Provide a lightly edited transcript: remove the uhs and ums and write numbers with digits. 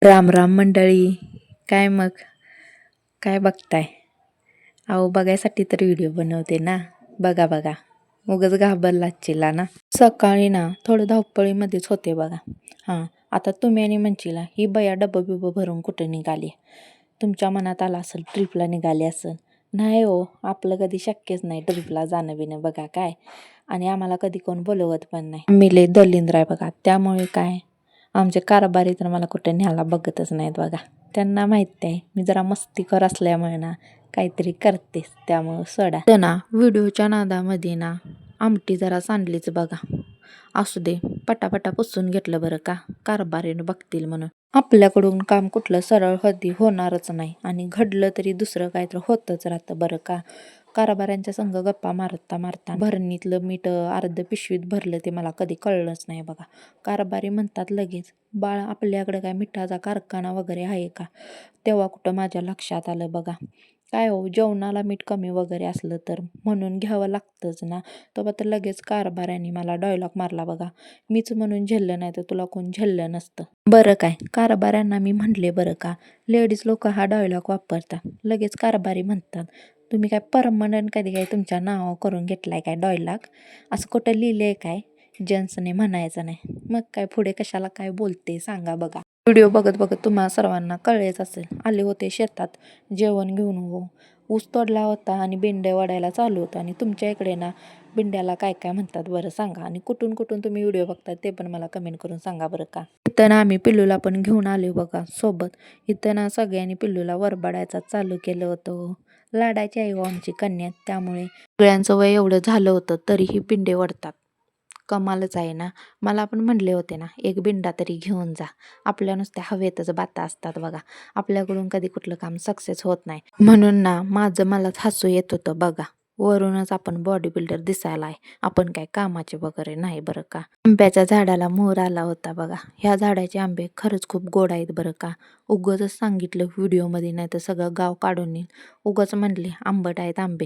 राम राम मंडळी. काय मग काय बघताय? अहो बघायसाठी तर व्हिडिओ बनवते ना. बघा बघा, उगाच घाबरलाचिला ना. सकाळी ना थोडं धावपळीमध्येच होते बघा. आता तुम्ही आणि म्हणशीला ही बया डब्बं बिब्बं भरून कुठे निघाली. तुमच्या मनात आलं असेल ट्रिपला निघाली असेल. नाही हो, आपलं कधी शक्यच नाही ट्रिपला जाणं बिणं बघा काय. आणि आम्हाला कधी कोण बोलवत पण नाही. आम्ही लय दलिंद्र आहे बघा, त्यामुळे काय आमचे कारभारी तर मला कुठे न्यायला बघतच नाहीत बघा. त्यांना माहिती आहे मी जरा मस्तीखोर असल्यामुळे ना काहीतरी करतेस, त्यामुळं सोडा. तर ना व्हिडिओच्या नादामध्ये ना आमटी जरा सांडलीच बघा. असू दे, पटापटा पुसून घेतलं बरं का, कारभारीनं बघतील म्हणून. आपल्याकडून काम कुठलं सरळ कधी होणारच नाही आणि घडलं तरी दुसरं काय तर होतच राहतं बरं का. कारभाऱ्यांच्या संग गप्पा मारता मारता भरणीतलं मीठ अर्ध पिशवीत भरलं ते मला कधी कळलंच नाही बघा. कारभारी म्हणतात लगेच, बाळ आपल्याकडं काय मिठाचा कारखाना वगैरे आहे का? तेव्हा कुठं माझ्या लक्षात आलं बघा. काय हो, जेवणाला मीठ कमी वगैरे असलं तर म्हणून घ्यावं लागतंच ना. तेव्हा तर लगेच कारभाऱ्यांनी मला डायलॉग मारला बघा, मीच म्हणून झेललं नाही तर तुला कोण झेललं नसतं. बरं काय, कारभाऱ्यांना मी म्हटले बरं का, लेडीज लोक हा डायलॉग वापरतात. लगेच कारभारी म्हणतात, तुम्ही काय परमनंट कधी काय तुमच्या नावावर करून घेतलाय काय डायलॉग? असं कुठं लिहिलंय काय जेंट्सने म्हणायचं नाही? मग काय पुढे कशाला काय बोलते सांगा बघा. व्हिडिओ बघत बघत तुम्हाला सर्वांना कळलेच असेल. आले होते शेतात जेवण घेऊन हो. ऊस तोडला होता आणि बिंड्या वाढायला चालू होतं. आणि तुमच्या इकडे ना बिंड्याला काय काय म्हणतात बरं सांगा. आणि कुठून कुठून तुम्ही व्हिडिओ बघता ते पण मला कमेंट करून सांगा बरं का. इथं ना आम्ही पिल्लूला पण घेऊन आलो बघा सोबत. इथं ना सगळ्यांनी पिल्लूला वरबाडायचा चालू केलं होतं. लाडाची आहे हो आमची कन्या, त्यामुळे सगळ्यांचं वय एवढं झालं होतं तरीही बिंडे वढतात. कमालच आहे ना. मला पण म्हणले होते ना, एक बिंडा तरी घेऊन जा. आपल्या नुसत्या हवेतच बाता असतात बघा. आपल्याकडून कधी कुठलं काम सक्सेस होत नाही. म्हणून ना माझं मलाच हसू येत होतं बघा. वरूनच आपण बॉडी बिल्डर दिसायला आहे, आपण काय कामाचे वगैरे नाही बरं का. आंब्याच्या झाडाला मोर आला होता बघा. ह्या झाडाचे आंबे खरंच खूप गोड आहेत बरं का. उगाचच सांगितलं व्हिडिओमध्ये, नाही तर सगळं गाव काढून येईल. उगाच म्हणले आंबट आहेत आंबे.